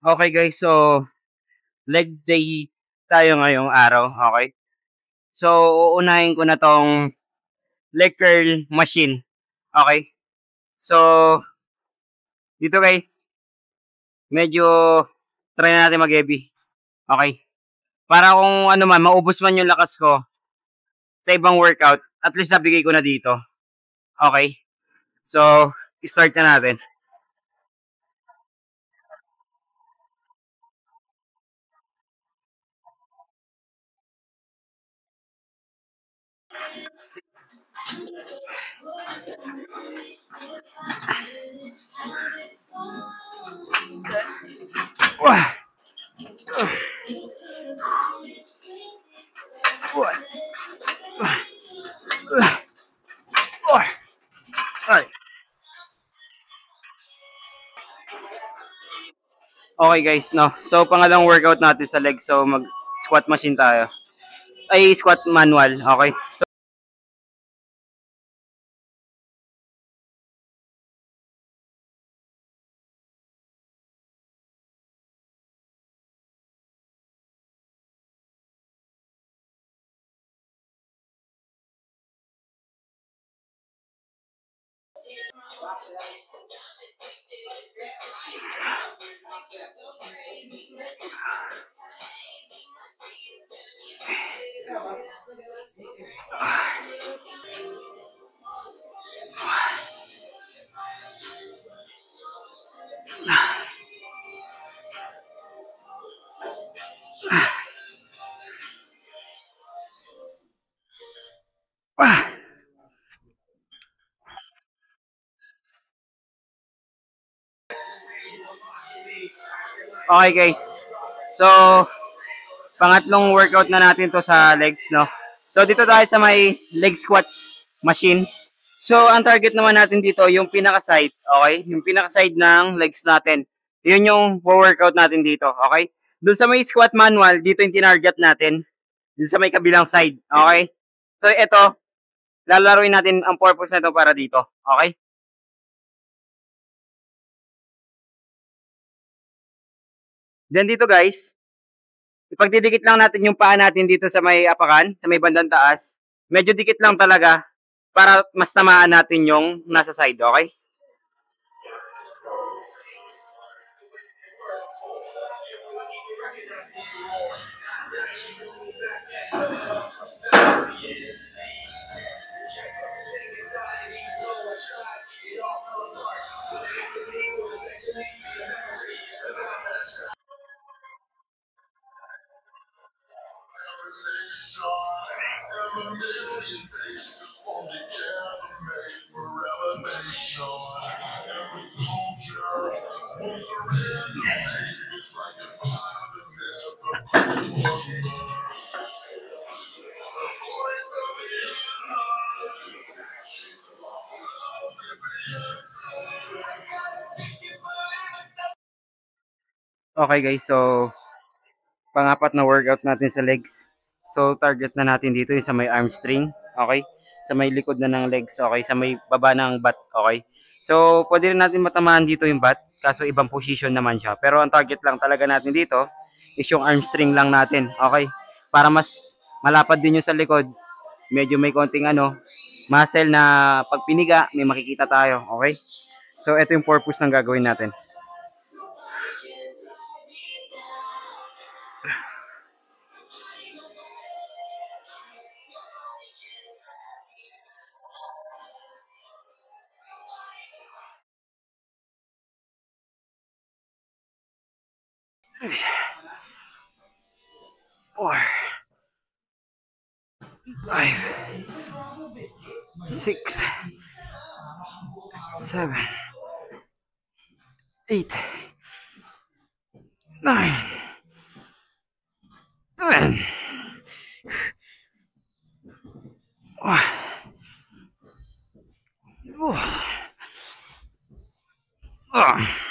Okay guys, so leg day tayo ngayong araw, okay? So uunahin ko na tong leg curl machine, okay? So dito guys, medyo try na natin mag-heavy, okay? Para kung ano man, maubos man yung lakas ko sa ibang workout, at least nabigay ko na dito, okay? So start na natin. Wah! Wah! Wah! Wah! Ay. Okay guys, no. So pangalawang workout natin sa leg. So mag squat machine tayo. Ay squat manual, okay? So ah. Okay guys. So pangatlong workout na natin to sa legs, no? So dito tayo sa may leg squat machine. So ang target naman natin dito yung pinaka-side, okay? Yung pinaka-side ng legs natin. Yun yung workout natin dito, okay? Doon sa may squat manual, dito yung tinarget natin. Doon sa may kabilang side, okay? So ito, lalaruin natin ang purpose na ito para dito, okay? Then dito guys, ipagdidikit lang natin yung paa natin dito sa may apakan, sa may bandang taas. Medyo dikit lang talaga para mas tamaan natin yung nasa side, okay? Okay guys, so pangapat na workout natin sa legs. So target na natin dito yung sa may arm string, okay? Sa may likod na ng legs, okay? Sa may baba ng butt, okay? So pwede rin natin matamaan dito yung butt, kaso ibang position naman siya. Pero ang target lang talaga natin dito is yung arm string lang natin, okay? Para mas malapad din yung sa likod, medyo may konting ano, muscle na pag piniga, may makikita tayo, okay? So ito yung purpose ng gagawin natin. Four, five, six, seven, eight, nine, 10. Oh, oh, oh.